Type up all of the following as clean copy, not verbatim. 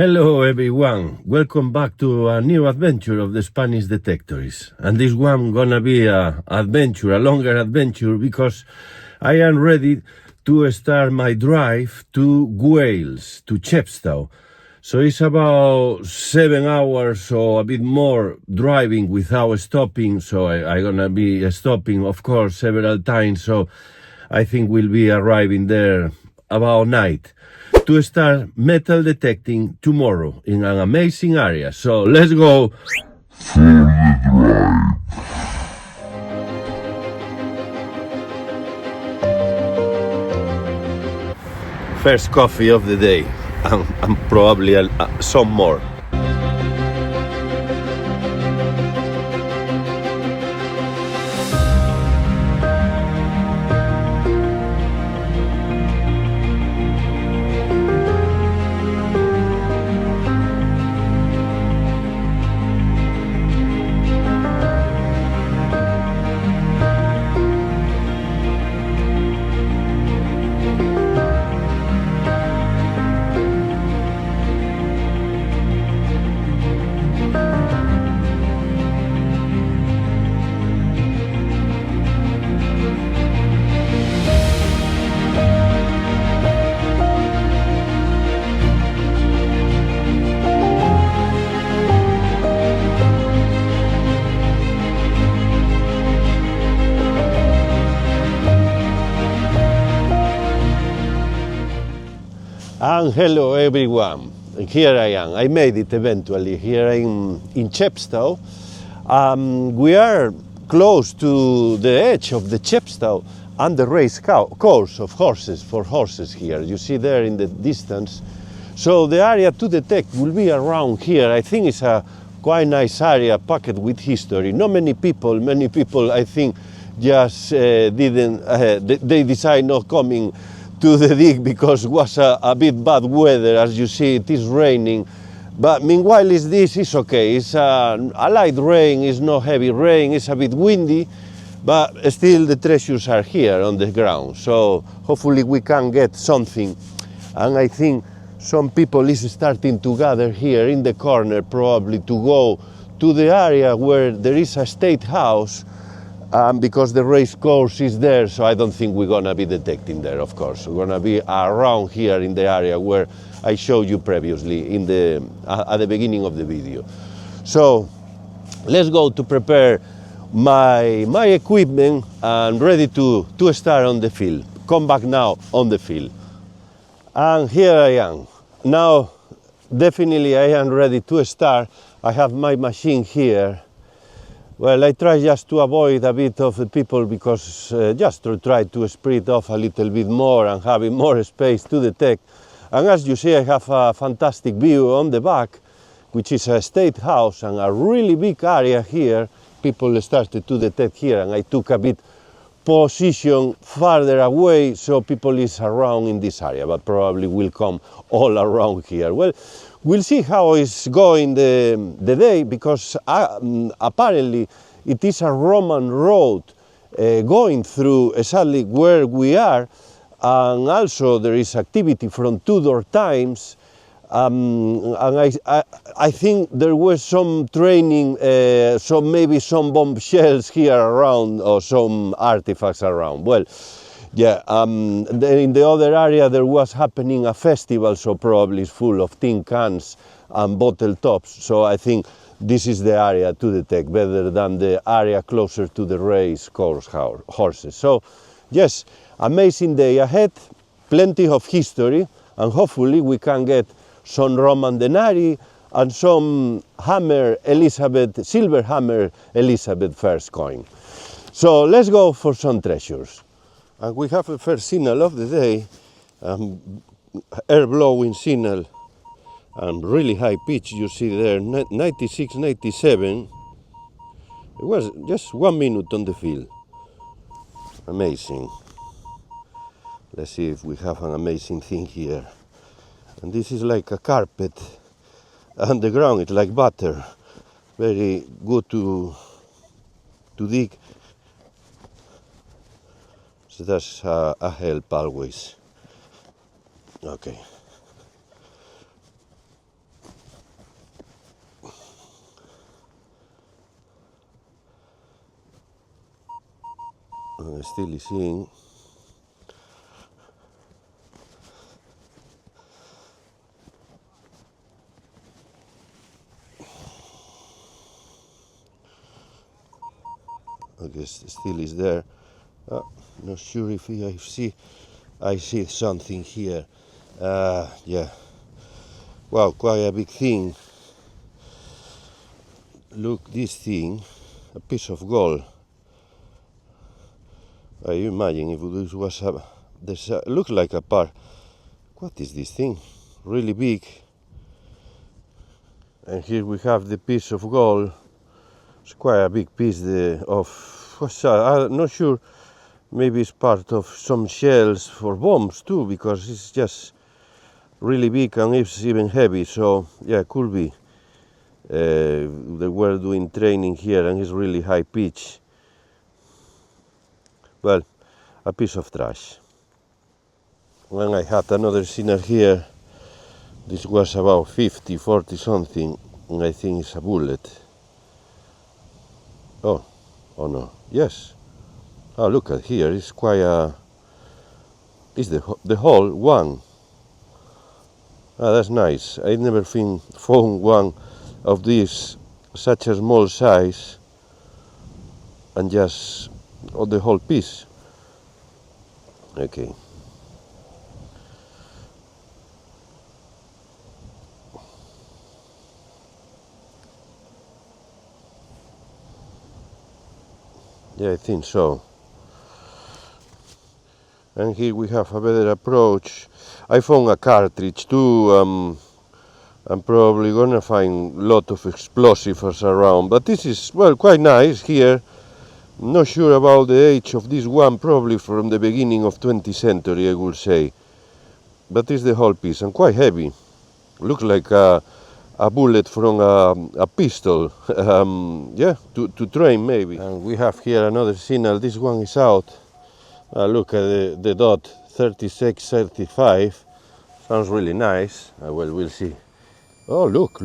Hello everyone, welcome back to a new adventure of the Spanish Detectorist. And this one gonna be a longer adventure, because I am ready to start my drive to Wales, to Chepstow. So it's about 7 hours or a bit more driving without stopping. So I'm gonna be stopping, of course, several times. So I think we'll be arriving there about night to start metal detecting tomorrow in an amazing area. So let's go for the drive. First coffee of the day, and probably some more. And hello everyone, here I am. I made it eventually. Here in Chepstow. We are close to the edge of the Chepstow and the race course of horses, for horses here. You see there in the distance. So the area to detect will be around here. I think it's a quite nice area packed with history. Not many people I think just didn't, they decide not coming to the dig because it was a bit bad weather. As you see, it is raining, but meanwhile this is okay. It's a light rain, it's not heavy rain, it's a bit windy, but still the treasures are here on the ground, so hopefully we can get something. And I think some people is starting to gather here in the corner, probably to go to the area where there is a state house, because the race course is there. So I don't think we're gonna be detecting there, of course. We're gonna be around here in the area where I showed you previously in at the beginning of the video. So let's go to prepare my equipment and ready to start on the field. Come back now on the field. And here I am. Now definitely I am ready to start. I have my machine here. Well, I try just to avoid a bit of the people, because just to try to spread off a little bit more and having more space to detect. And as you see, I have a fantastic view on the back, which is a state house and a really big area here. People started to detect here, and I took a bit position farther away so people is around in this area, but probably will come all around here. Well, we'll see how it's going the day, because apparently it is a Roman road going through exactly where we are, and also there is activity from Tudor times, and I think there was some training, so maybe some bombshells here around or some artifacts around. Well, yeah, then in the other area there was happening a festival, so probably it's full of tin cans and bottle tops. So I think this is the area to detect better than the area closer to the race course horses. So yes, amazing day ahead, plenty of history, and hopefully we can get some Roman denarii and some silver hammer Elizabeth I coin. So let's go for some treasures. And we have the first signal of the day, air blowing signal, and really high pitch. You see there, 96, 97. It was just 1 minute on the field. Amazing. Let's see if we have an amazing thing here. And this is like a carpet, and the ground is like butter. Very good to dig. So that's a help always. Okay. Still is seeing. I guess still is there. Not sure if I see something here. Yeah. Wow, quite a big thing. Look, this thing, a piece of gold. You imagine if this was looks like a part. What is this thing? Really big. And here we have the piece of gold. It's quite a big piece I'm not sure. Maybe it's part of some shells for bombs too, because it's just really big and it's even heavy. So yeah, could be. They were doing training here and it's really high pitch. Well, a piece of trash. When I had another sinner here, this was about 40 something, and I think it's a bullet. Oh no, yes. Oh, look at here, it's quite a, it's the whole one. That's nice. I never found one of these, such a small size, and just the whole piece. Okay. Yeah, I think so. And here we have a better approach. I found a cartridge too. I'm probably gonna find a lot of explosives around, but this is, well, quite nice here. Not sure about the age of this one, probably from the beginning of 20th century, I would say. But it's the whole piece, and quite heavy. Looks like a bullet from a pistol. Yeah, to train maybe. And we have here another signal. This one is out. Look at the dot, 36, 35. Sounds really nice. Well, we'll see. Oh, look.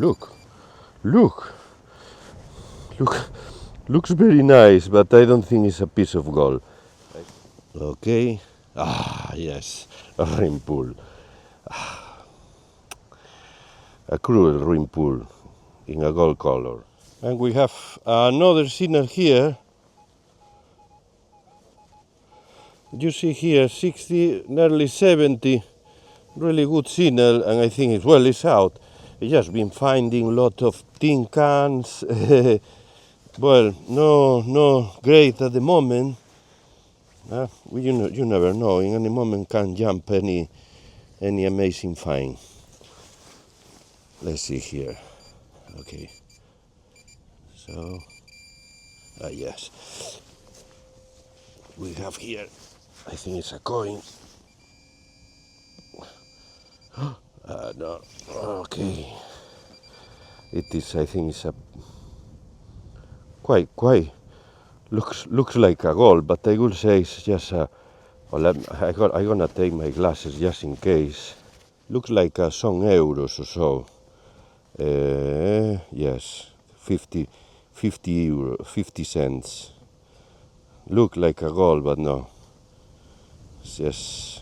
Looks very nice, but I don't think it's a piece of gold. Okay. Yes, a ring pull. A cruel ring pull in a gold color. And we have another signal here. You see here 60, nearly 70, really good signal, and I think it's out. I've just been finding a lot of tin cans. Well, no great at the moment. You never know. In any moment can jump any amazing find. Let's see here. Okay. So, yes. We have here, I think it's a coin. No. Okay. It is, I think it's a quite looks like a gold, but I will say it's just a, well, I'm gonna take my glasses just in case. Looks like some euros or so. Yes, 50 cents. Look like a gold, but no. It's just,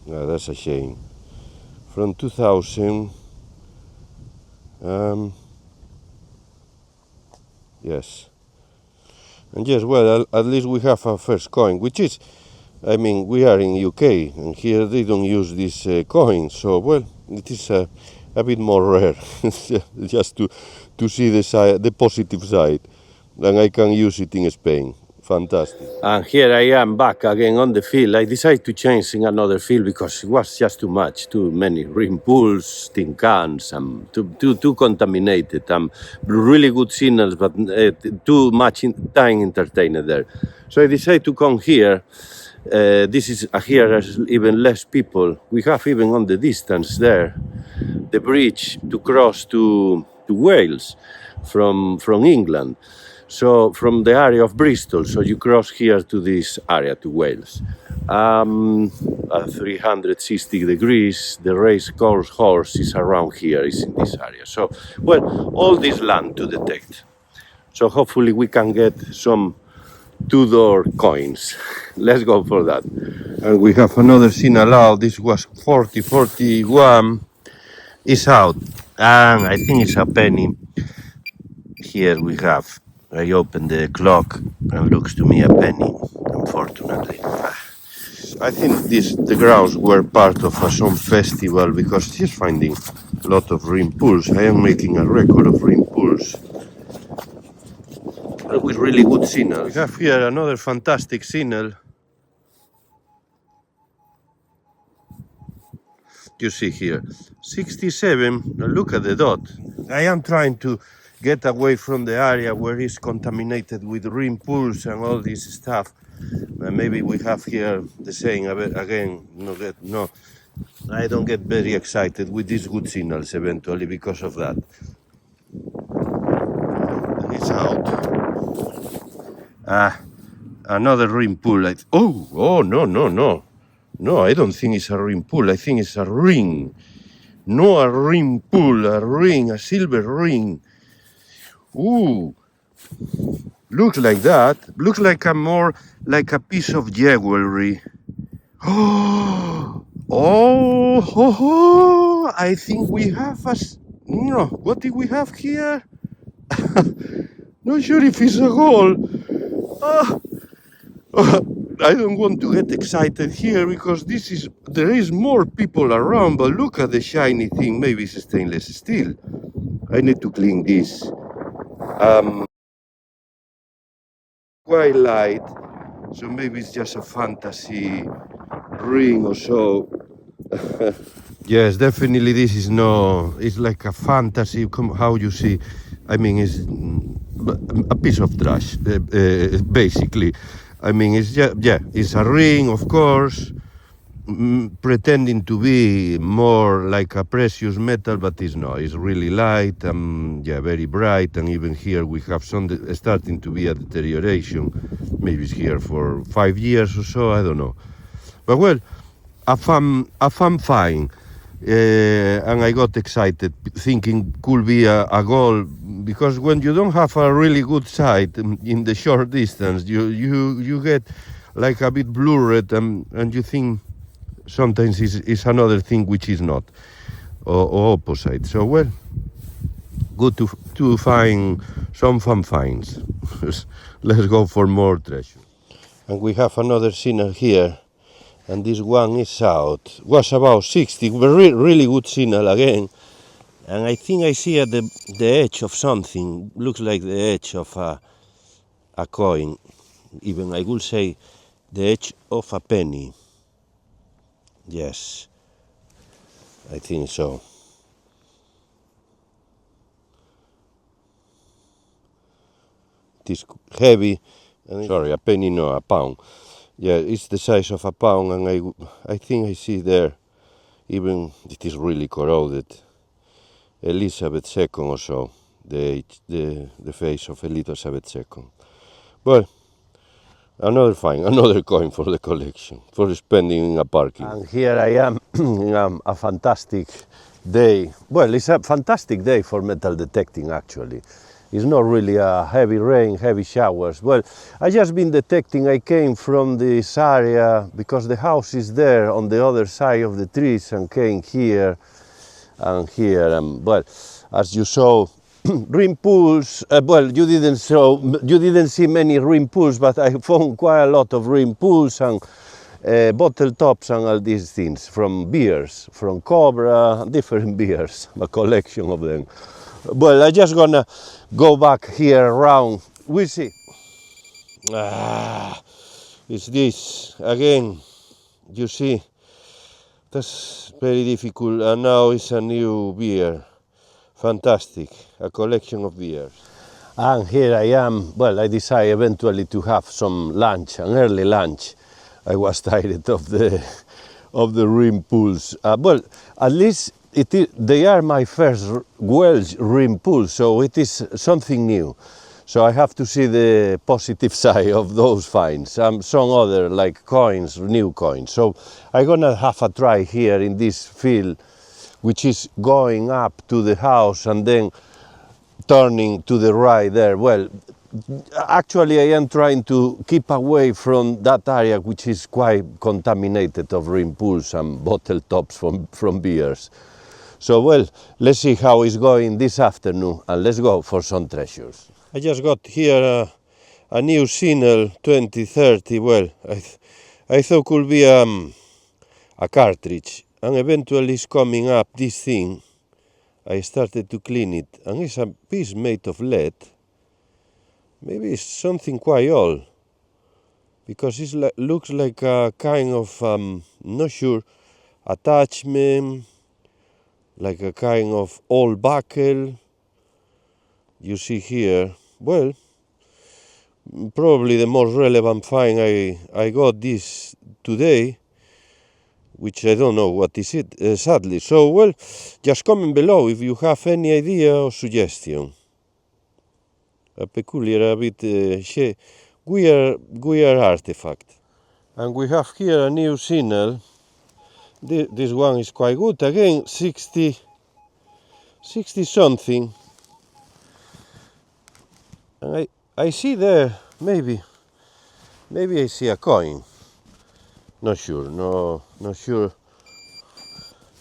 no, that's a shame. From 2000, yes. And yes, well, at least we have a first coin, which is, I mean, we are in UK, and here they don't use this coin, so, well, it is a bit more rare, just to see the positive side, and I can use it in Spain. Fantastic. And here I am back again on the field. I decided to change in another field because it was just too much, too many ring pulls, tin cans, too contaminated. Really good signals, but too much time entertained there. So I decided to come here. This is here there's even less people. We have even on the distance there the bridge to cross to Wales from England. So from the area of Bristol, so you cross here to this area, to Wales. 360 degrees, the race course horse is around here, is in this area. So, well, all this land to detect. So hopefully we can get some Tudor coins. Let's go for that. And we have another scene allowed. This was 4041. It's out. And I think it's a penny. Here we have. I open the clock and looks to me a penny, unfortunately. I think the grounds were part of some festival because she's finding a lot of ring pulls. I am making a record of ring pulls. With really good signals. We have here another fantastic signal. You see here, 67, look at the dot. I am trying to get away from the area where it's contaminated with ring pulls and all this stuff. Maybe we have here the same again, no, I don't get very excited with these good signals eventually because of that. It's out. Another ring pull. Oh, no. No, I don't think it's a ring pull. I think it's a ring. No, a ring pull, a ring, a silver ring. Ooh, looks like that. Looks like more like a piece of jewelry. Oh, I think we have no, what did we have here? Not sure if it's a gold. I don't want to get excited here because there is more people around, but look at the shiny thing. Maybe it's stainless steel. I need to clean this. Quite light, so maybe it's just a fantasy ring or so. Yes, definitely this is it's like a fantasy, how you see, I mean, it's a piece of trash, basically. I mean, it's it's a ring, of course, pretending to be more like a precious metal, but it's not. It's really light, very bright, and even here we have some starting to be a deterioration. Maybe it's here for 5 years or so, I don't know. But well, a fun find. And I got excited thinking could be a goal, because when you don't have a really good sight in the short distance, you get like a bit blurred, and you think sometimes it's another thing which is not, or opposite. So well, good to find some fun finds. Let's go for more treasure. And we have another signal here. And this one is out. Was about 60, but really good signal again. And I think I see at the edge of something. Looks like the edge of a coin. Even I would say the edge of a penny. Yes, I think so. It is heavy. Sorry, a penny, no, a pound. Yeah, it's the size of a pound, and I think I see there, even it is really corroded, Elizabeth II or so, the face of Elizabeth II. Well, another find, another coin for the collection, for spending in a parking. And here I am, a fantastic day. Well, it's a fantastic day for metal detecting, actually. It's not really a heavy rain, heavy showers. Well, I just been detecting. I came from this area because the house is there on the other side of the trees, and came here and here. Well, as you saw, rim pools. Well, you didn't see many rim pools, but I found quite a lot of rim pools and bottle tops and all these things from beers, from Cobra, different beers, a collection of them. Well, I just gonna go back here around. We see. It's this again. You see, that's very difficult. And now it's a new beer. Fantastic, a collection of beers. And here I am. Well, I decided eventually to have some lunch, an early lunch. I was tired of the rim pools. Well, at least they are my first Welsh rim pools, so it is something new. So I have to see the positive side of those finds. Some other like coins, new coins. So I'm gonna have a try here in this field, which is going up to the house and then turning to the right there. Well, Actually, I am trying to keep away from that area which is quite contaminated of rim pools and bottle tops from beers. So, well, let's see how it's going this afternoon, and let's go for some treasures. I just got here a new Signal 2030. Well, I thought could be a cartridge, and eventually it's coming up this thing. I started to clean it, and it's a piece made of lead. Maybe it's something quite old, because it looks like a kind of, not sure, attachment, like a kind of old buckle. You see here, well, probably the most relevant find I got this today, which I don't know what is it, sadly. So, well, just comment below if you have any idea or suggestion. A peculiar, a bit weird artifact. And we have here a new signal. This one is quite good. Again, 60 something. And I see there, maybe I see a coin. Not sure, not sure.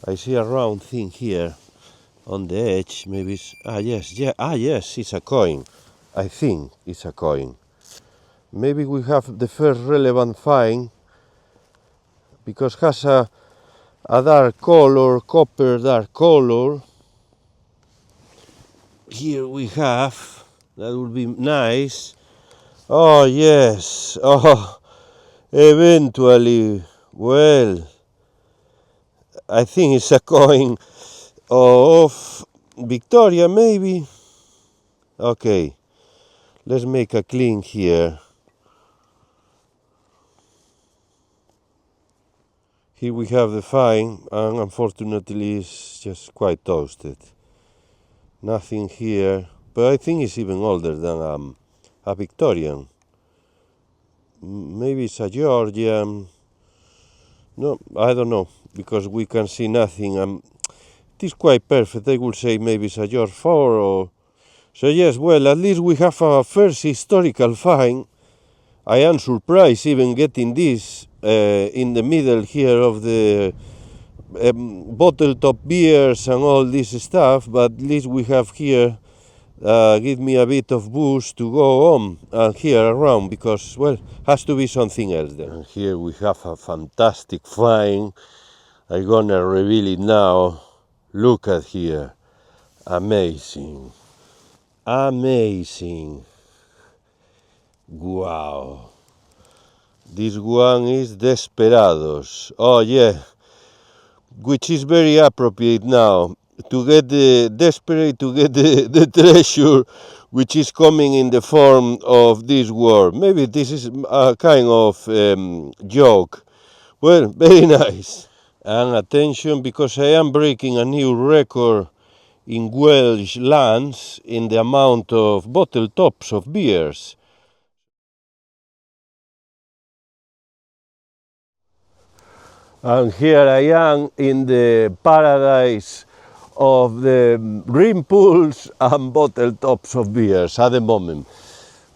I see a round thing here on the edge. Maybe it's, yes, it's a coin. I think it's a coin. Maybe we have the first relevant find, because it has a dark color, copper dark color. Here we have, that would be nice. Oh yes, oh, eventually, well, I think it's a coin of Victoria, maybe. Okay, let's make a clean here. Here we have the find, and unfortunately it's just quite toasted. Nothing here, but I think it's even older than a Victorian. Maybe it's a Georgian. No, I don't know, because we can see nothing. It is quite perfect. I would say maybe it's a George IV or... So yes, well, at least we have a first historical find. I am surprised even getting this in the middle here of the bottle top beers and all this stuff, but at least we have here, give me a bit of boost to go on here around, because, well, has to be something else there. And here we have a fantastic find. I'm gonna reveal it now. Look at here. Amazing. Amazing. Wow. This one is Desperados. Oh yeah. Which is very appropriate now. To get the desperate, to get the treasure, which is coming in the form of this word. Maybe this is a kind of joke. Well, very nice. And attention, because I am breaking a new record in Welsh lands in the amount of bottle tops of beers. And here I am in the paradise of the rim pools and bottle tops of beers at the moment.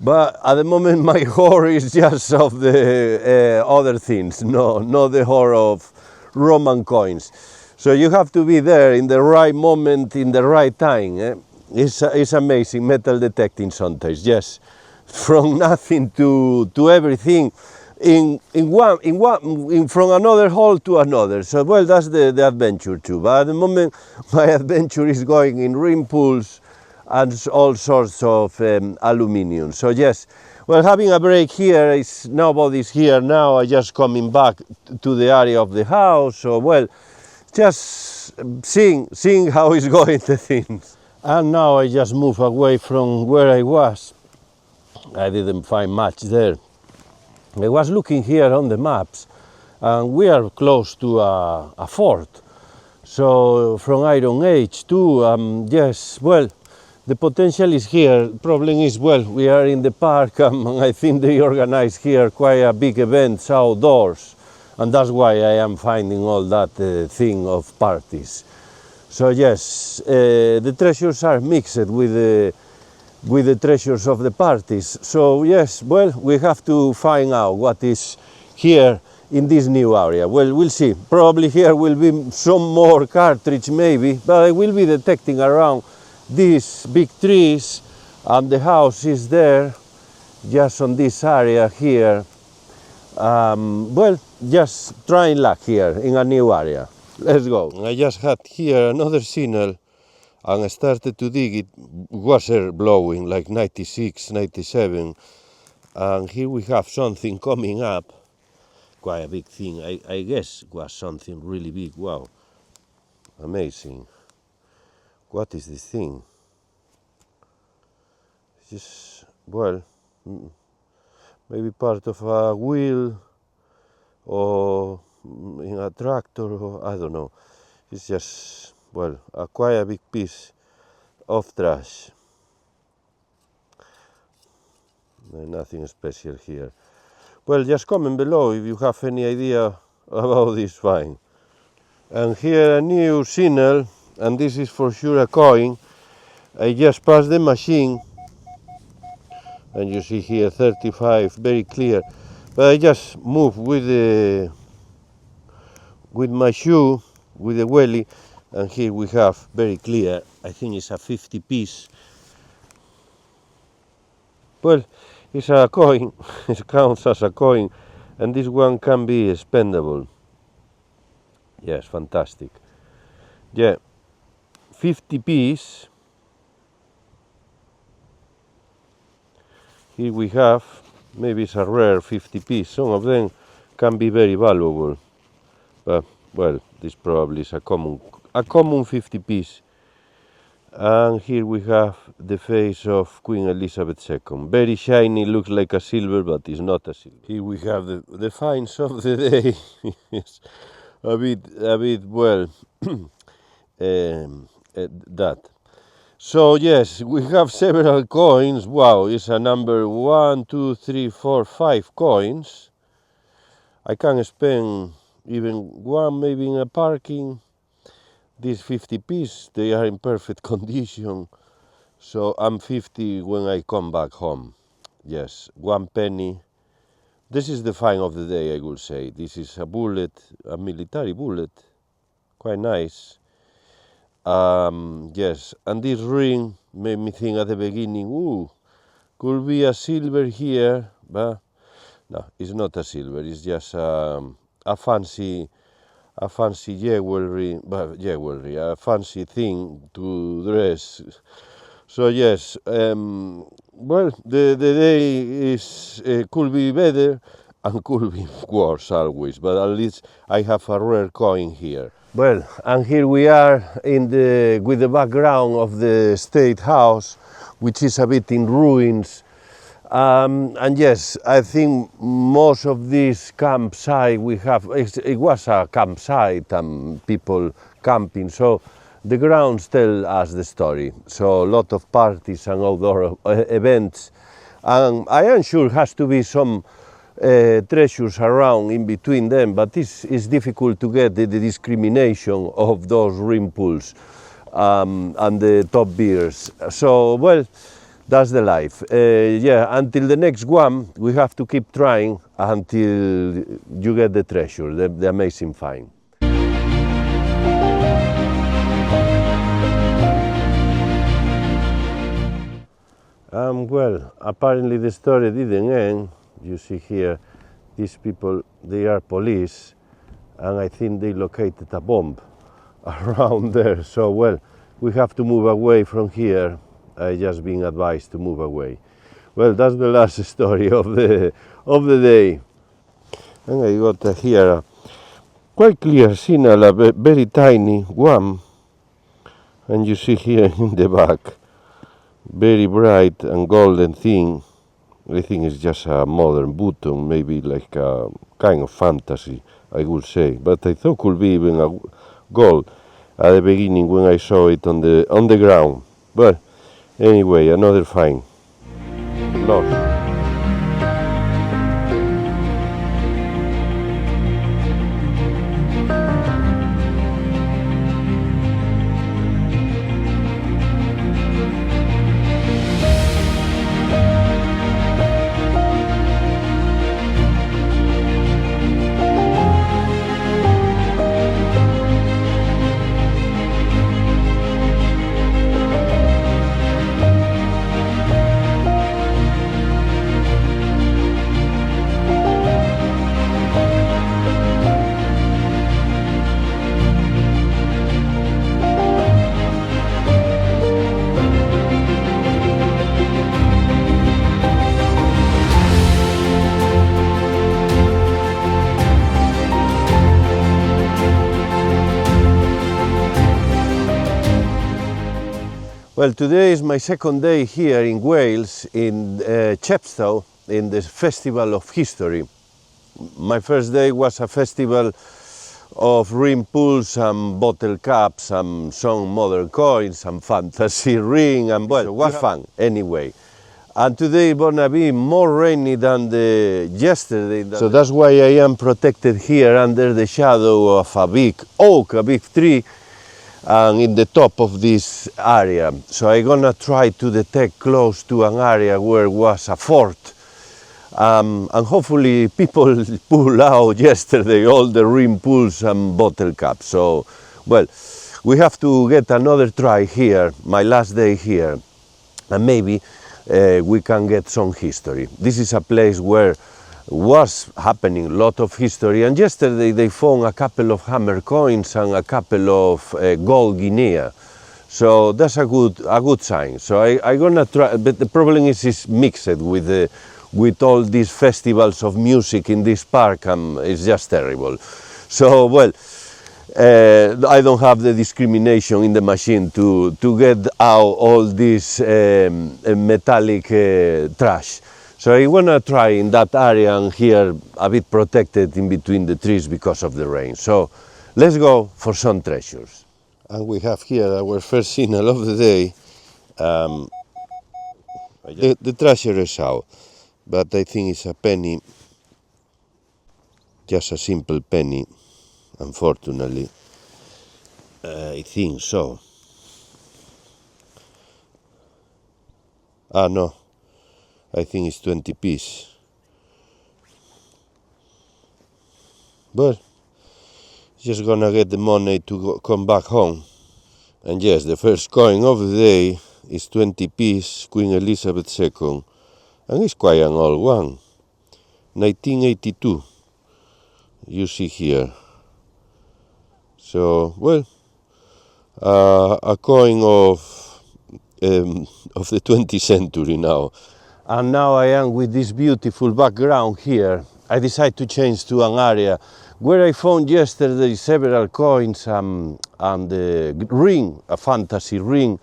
But at the moment my horror is just of the other things, not the horror of Roman coins. So you have to be there in the right moment, in the right time. It's amazing, metal detecting sometimes, yes. From nothing to everything, from another hole to another. So, well, that's the adventure too. But at the moment, my adventure is going in rim pools and all sorts of aluminium. So, yes, well, having a break here, nobody's here now. I just coming back to the area of the house. So, well, just seeing how it's going, the things. And now I just move away from where I was. I didn't find much there. I was looking here on the maps, and we are close to a fort. So from Iron Age too, yes, well, the potential is here. Problem is, well, we are in the park, and I think they organize here quite a big events outdoors, and that's why I am finding all that thing of parties. So yes, the treasures are mixed with with the treasures of the parties. So yes, well, we have to find out what is here in this new area. Well, we'll see. Probably here will be some more cartridge maybe, but I will be detecting around these big trees, and the house is there, just on this area here. Well, just trying luck here in a new area. Let's go. I just had here another signal and I started to dig. It was air blowing like 96, 97, and here we have something coming up. Quite a big thing. I guess it was something really big. Wow, amazing. What is this thing? Just, well, maybe part of a wheel or in a tractor, or I don't know. It's just, well, quite a big piece of trash. Nothing special here. Well, just comment below if you have any idea about this find. And here a new signal, and this is for sure a coin. I just passed the machine, and you see here 35, very clear. But I just move with my shoe, with the welly, and here we have very clear. I think it's a 50 piece. Well, it's a coin. It counts as a coin, and this one can be spendable. Yes, fantastic. Yeah, 50 piece. Here we have, maybe it's a rare 50 piece. Some of them can be very valuable, but well, this probably is a common 50 piece. And here we have the face of Queen Elizabeth II. Very shiny, looks like a silver, but it's not a silver. Here we have the finds of the day. It's a bit well, that. So yes, we have several coins. Wow, it's a number 1, 2, 3, 4, 5 coins. I can spend even one maybe in a parking. These 50 pieces, they are in perfect condition. So I'm 50 when I come back home. Yes, 1 penny. This is the find of the day, I would say. This is a bullet, a military bullet. Quite nice. Yes, and this ring made me think at the beginning, could be a silver here, but no, it's not a silver. It's just a fancy jewelry, a fancy thing to dress. So yes, well, the day is could be better and could be worse always, but at least I have a rare coin here. Well, and here we are with the background of the State House, which is a bit in ruins. And yes, I think most of this campsite we have, it was a campsite and people camping, so the grounds tell us the story. So a lot of parties and outdoor events, and I am sure has to be some treasures around in between them, but it's difficult to get the discrimination of those rim pools and the top beers. So, well, that's the life. Yeah, until the next one, we have to keep trying until you get the treasure, the amazing find. Well, apparently the story didn't end. You see here, these people, they are police, and I think they located a bomb around there. So, well, we have to move away from here. I just been advised to move away. Well, that's the last story of the day. And I got here a quite clear signal, a very tiny one, and you see here in the back, very bright and golden thing. I think it's just a modern button, maybe like a kind of fantasy, I would say. But I thought could be even a gold at the beginning when I saw it on the ground. But anyway, another find. Lost. Well, today is my second day here in Wales, in Chepstow, in the Festival of History. My first day was a festival of ring pulls, some bottle caps, some modern coins, some fantasy ring, and well, it was fun anyway. And today it's gonna be more rainy than the yesterday. So that's why I am protected here under the shadow of a big oak, a big tree, and in the top of this area. So I'm gonna try to detect close to an area where was a fort. And hopefully people pull out yesterday all the ring pulls and bottle caps. So, well, we have to get another try here, my last day here, and maybe we can get some history. This is a place where was happening a lot of history, and yesterday they found a couple of hammer coins and a couple of gold guinea. So that's a good sign. So I'm gonna try, but the problem is it's mixed with all these festivals of music in this park, and it's just terrible. So, well, I don't have the discrimination in the machine to get out all this metallic trash. So I want to try in that area and here a bit protected in between the trees because of the rain. So let's go for some treasures. And we have here our first signal of the day. The treasure is out, but I think it's a penny, just a simple penny, unfortunately. I think so. Ah, no, I think it's 20p. But just gonna get the money to come back home. And yes, the first coin of the day is 20p, Queen Elizabeth II, and it's quite an old one, 1982, you see here. So, well, a coin of the 20th century now. And now I am with this beautiful background here. I decided to change to an area where I found yesterday several coins and the ring, a fantasy ring.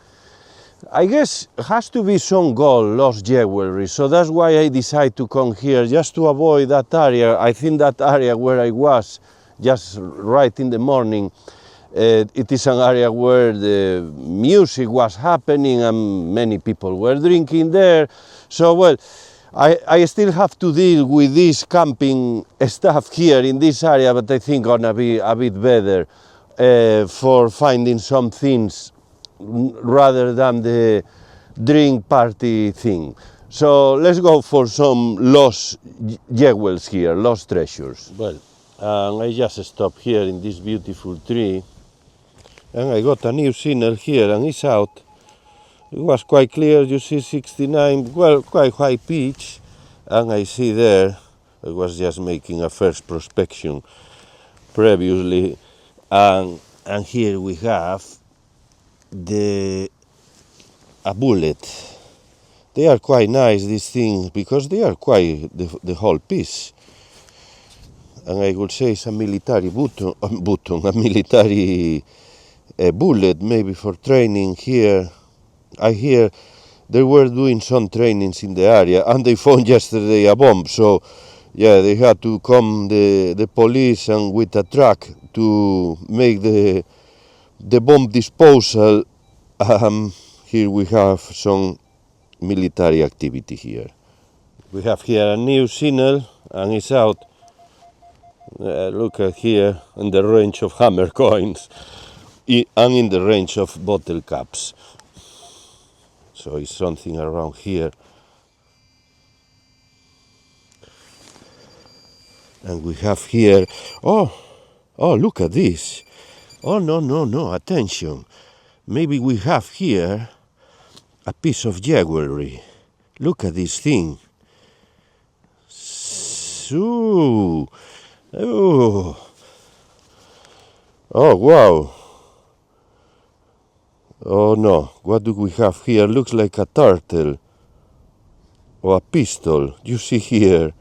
I guess it has to be some gold, lost jewelry, so that's why I decided to come here, just to avoid that area. I think that area where I was just right in the morning, it is an area where the music was happening and many people were drinking there. So, well, I still have to deal with this camping stuff here in this area, but I think gonna be a bit better for finding some things rather than the drink party thing. So let's go for some lost jewels here, lost treasures. Well, I just stopped here in this beautiful tree, and I got a new signal here, and it's out. It was quite clear, you see 69, well, quite high pitch, and I see there, I was just making a first prospection previously, and here we have a bullet. They are quite nice, these things, because they are quite the whole piece. And I would say it's a military a military bullet, maybe for training here. I hear they were doing some trainings in the area, and they found yesterday a bomb. So, yeah, they had to come the police and with a truck to make the bomb disposal. Here we have some military activity here. We have here a new signal, and it's out. Look at here in the range of hammer coins and in the range of bottle caps. So it's something around here. And we have here, oh, look at this. Oh, no, attention. Maybe we have here a piece of jewelry. Look at this thing. Ooh. Oh, wow. Oh no, what do we have here? Looks like a turtle or a pistol. You see here.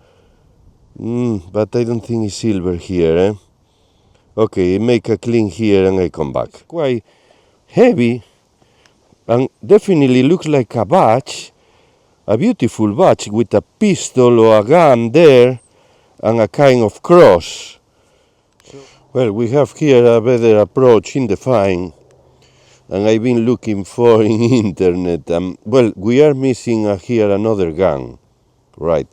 But I don't think it's silver here, eh? Okay, make a clean here and I come back. Quite heavy. And definitely looks like a badge, a beautiful badge with a pistol or a gun there and a kind of cross. Well, we have here a better approach in the find, and I've been looking for in internet. Well, we are missing here another gun, right?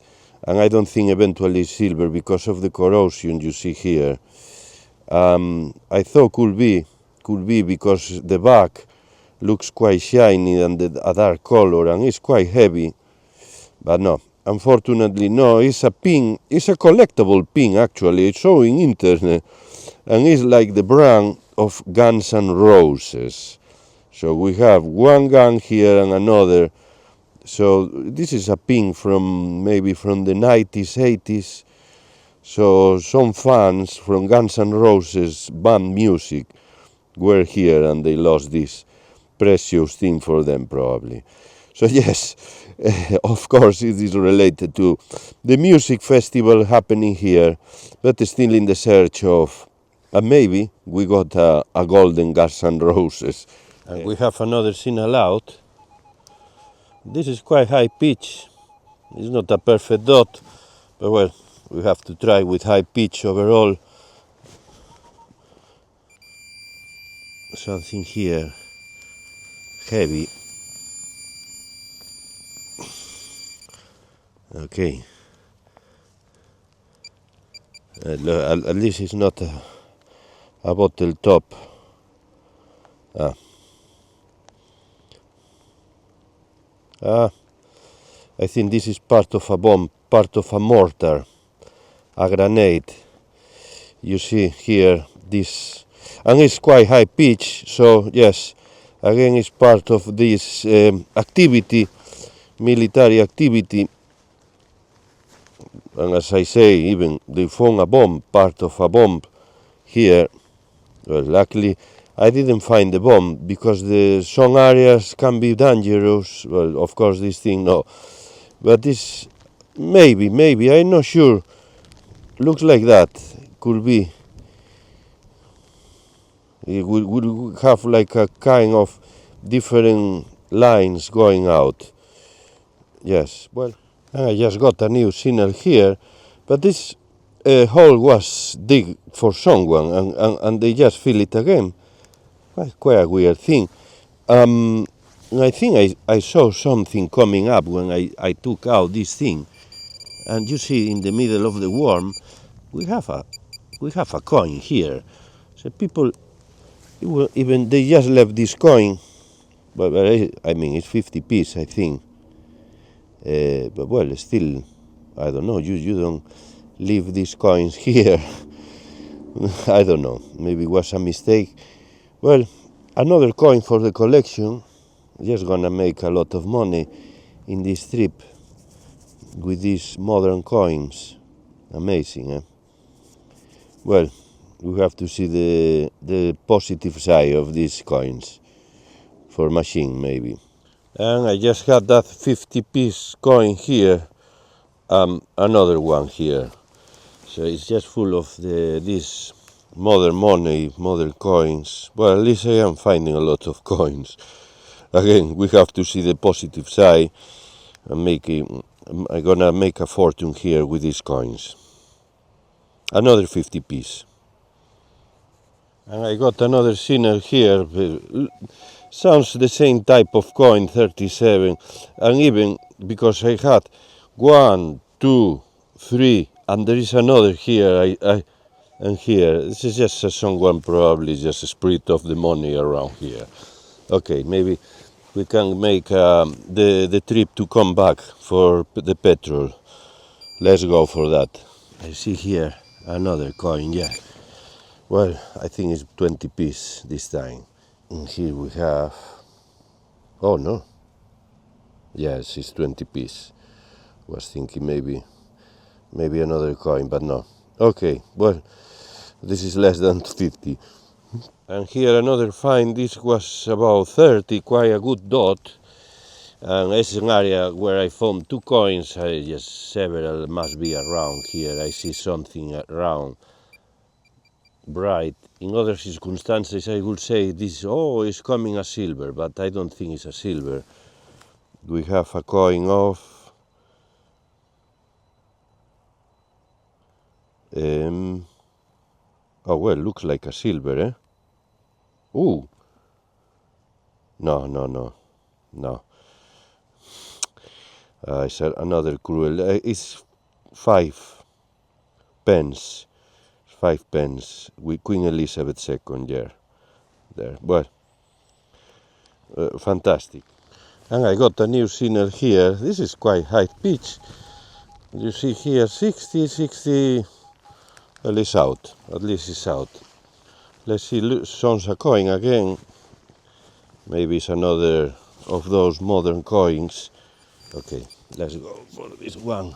And I don't think eventually silver because of the corrosion you see here. I thought could be because the back looks quite shiny and a dark color and it's quite heavy, but no, unfortunately no. It's a pin, it's a collectible pin actually. It's showing internet, and it's like the brand of Guns N' Roses. So we have one gun here and another. So this is a pin from maybe from the 90s, 80s. So some fans from Guns N' Roses band music were here and they lost this precious thing for them probably. So yes, of course it is related to the music festival happening here, but still in the search of, maybe we got a golden Guns N' Roses. And we have another signal out. This is quite high pitch. It's not a perfect dot, but well, we have to try with high pitch overall. Something here heavy. Okay. At least it's not a bottle top. I think this is part of a bomb, part of a mortar, a grenade. You see here this, and it's quite high pitch, so yes, again it's part of this activity, military activity. And as I say, even they found a bomb, part of a bomb here. Well, luckily I didn't find the bomb because some areas can be dangerous. Well, of course this thing no, but this maybe I'm not sure. Looks like that could be. It would have like a kind of different lines going out. Yes, well, I just got a new signal here, but this hole was dig for someone and they just fill it again. Quite a weird thing. I think I saw something coming up when I took out this thing, and you see in the middle of the worm we have a coin here. So people, even they just left this coin, but I mean it's 50p I think. But well, still, I don't know. You don't leave these coins here. I don't know. Maybe it was a mistake. Well, another coin for the collection. Just gonna make a lot of money in this trip with these modern coins. Amazing, eh? Well, we have to see the positive side of these coins for machine maybe. And I just got that 50p coin here, another one here. So it's just full of this modern money, modern coins. Well, at least I am finding a lot of coins. Again, we have to see the positive side. I'm gonna make a fortune here with these coins. Another 50p. And I got another signal here. Sounds the same type of coin, 37. And even because I had 1, 2, 3, and there is another here. And here, this is just someone probably just spread off the money around here. Okay, maybe we can make the trip to come back for the petrol. Let's go for that. I see here another coin, yeah. Well, I think it's 20p this time. And here we have, oh no, yes, it's 20p. Was thinking maybe another coin, but no. Okay, well, this is less than 50. And here another find. This was about 30, quite a good dot. And it's an area where I found 2 coins. I just several must be around here. I see something around. bright. In other circumstances, I would say this, oh, it's coming a silver, but I don't think it's a silver. We have a coin of oh, well, looks like a silver, eh? Ooh. No. It's another cruel. It's 5 pence. 5 pence with Queen Elizabeth II, yeah. There. Well, fantastic. And I got a new signal here. This is quite high pitch. You see here 60. Well, it's out. At least it's out. Let's see, sounds a coin again. Maybe it's another of those modern coins. Okay, let's go for this one.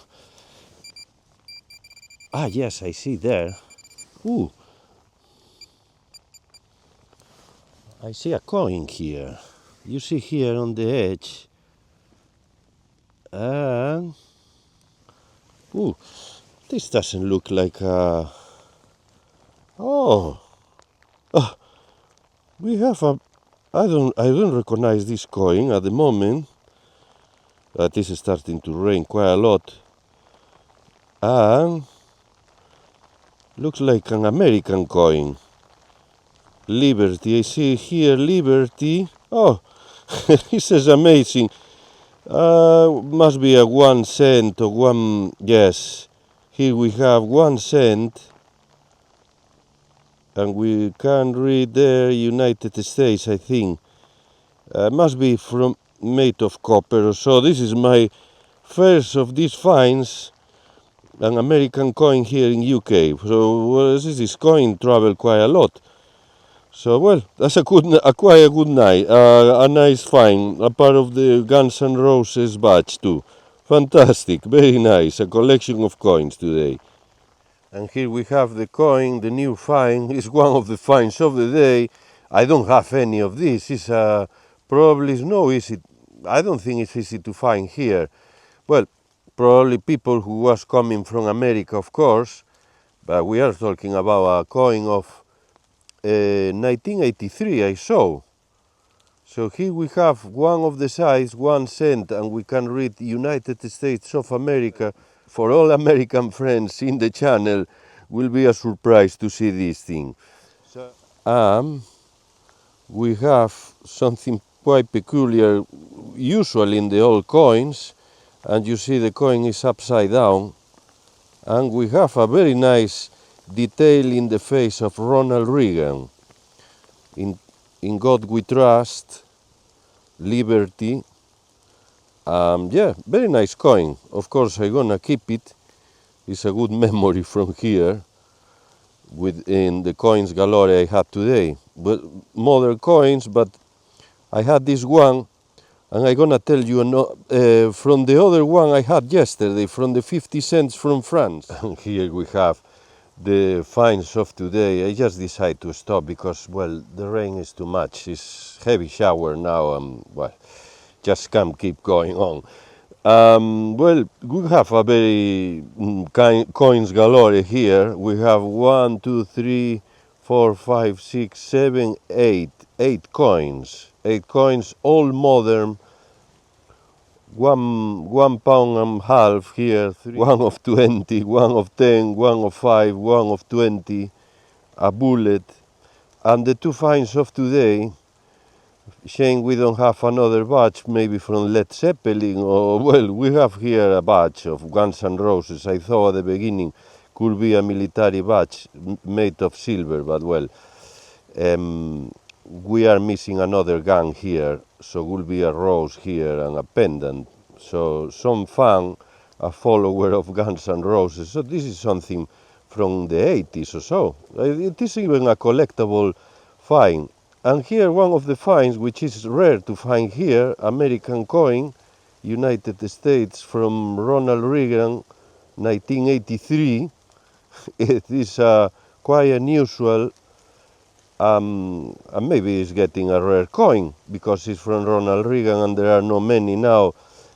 Ah, yes, I see there. Ooh. I see a coin here. You see here on the edge. And ooh, this doesn't look like a. Oh, we have a. I don't recognize this coin at the moment. This is starting to rain quite a lot. And looks like an American coin. Liberty. I see here Liberty. Oh, this is amazing. Must be a 1 cent or one. Yes, here we have 1 cent, and we can read there United States. I think must be from made of copper. So this is my first of these finds, an American coin here in UK. So this coin travel quite a lot. So well, that's quite a good night, a nice find, a part of the Guns N' Roses batch too. Fantastic, very nice, a collection of coins today. And here we have the coin, the new find, is one of the finds of the day. I don't have any of this, it's probably no easy, I don't think it's easy to find here. Well, probably people who was coming from America, of course, but we are talking about a coin of 1983 I saw. So here we have one of the size, 1 cent, and we can read United States of America. For all American friends in the channel, will be a surprise to see this thing. We have something quite peculiar, usually in the old coins, and you see the coin is upside down, and we have a very nice detail in the face of Ronald Reagan. In God we trust, liberty. Yeah, very nice coin. Of course, I'm gonna keep it. It's a good memory from here within the coins gallery I had today. But modern coins, but I had this one, and I'm gonna tell you from the other one I had yesterday, from the 50 cents from France. And here we have the finds of today. I just decided to stop because, well, the rain is too much. It's heavy shower now, and well, just can't keep going on. Well, we have a very coins gallery here. We have 1, 2, 3, 4, 5, 6, 7, 8. 8 coins. 8 coins, all modern. 1 pound and a half here, 1 of 20, 1 of 10, 1 of 5, 1 of 20, a bullet. And the 2 finds of today, shame we don't have another batch, maybe from Led Zeppelin, or well, we have here a batch of Guns N' Roses. I thought at the beginning could be a military batch made of silver, but well, we are missing another gun here, so will be a rose here and a pendant. So some fan, a follower of Guns N' Roses. So this is something from the 80s or so. It is even a collectible find. And here one of the finds, which is rare to find here, American coin, United States, from Ronald Reagan, 1983. It is quite unusual. And maybe it's getting a rare coin because it's from Ronald Reagan and there are not many now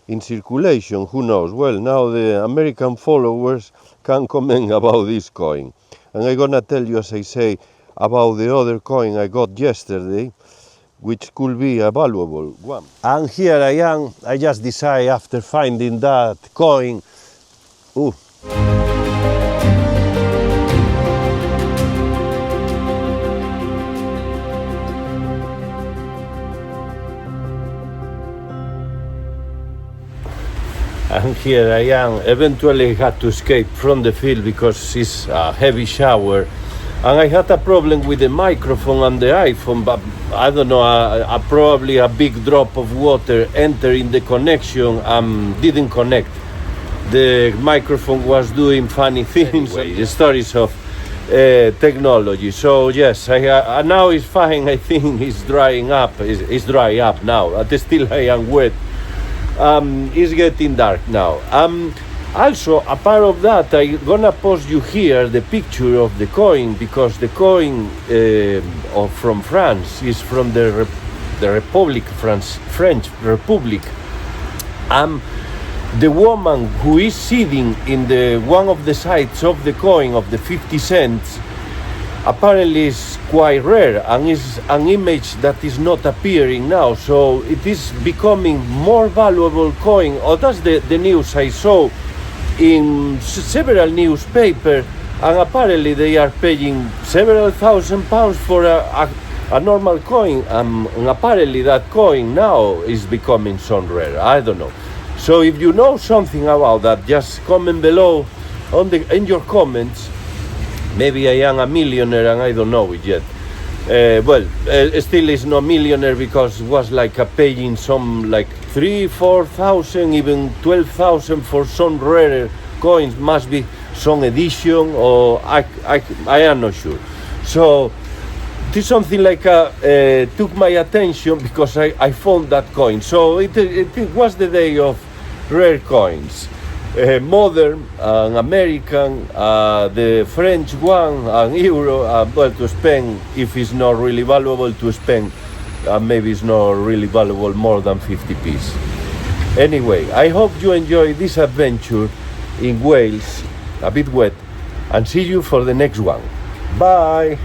in circulation. Who knows? Well, now the American followers can comment about this coin. and I'm gonna tell you, as I say, about the other coin I got yesterday, which could be a valuable one. And here I am. I just decided after finding that coin, ooh. And here I am. Eventually I had to escape from the field because it's a heavy shower. And I had a problem with the microphone and the iPhone, but I don't know, probably a big drop of water entering the connection and didn't connect. The microphone was doing funny things, anyway, the stories of technology. So yes, now it's fine. I think it's drying up. It's dry up now. But still I am wet. It's getting dark now. Also, a part of that, I'm gonna post you here the picture of the coin, because the coin from France is from the Republic, French Republic. The woman who is sitting in one of the sides of the coin of the 50 cents apparently is quite rare, and is an image that is not appearing now, so it is becoming more valuable coin, or that's the news I saw in several newspapers, and apparently they are paying several £1,000s for a normal coin, and apparently that coin now is becoming so rare. I don't know. So if you know something about that, just comment below in your comments. Maybe I am a millionaire and I don't know it yet. Still is no millionaire, because it was like paying some like 3,000-4,000, even 12,000 for some rare coins. Must be some edition, or I am not sure. So this something like took my attention because I found that coin. So it was the day of rare coins. Modern, American, the French one, and euro, well, to spend, if it's not really valuable to spend, maybe it's not really valuable more than 50p. Anyway, I hope you enjoy this adventure in Wales, a bit wet, and see you for the next one. Bye!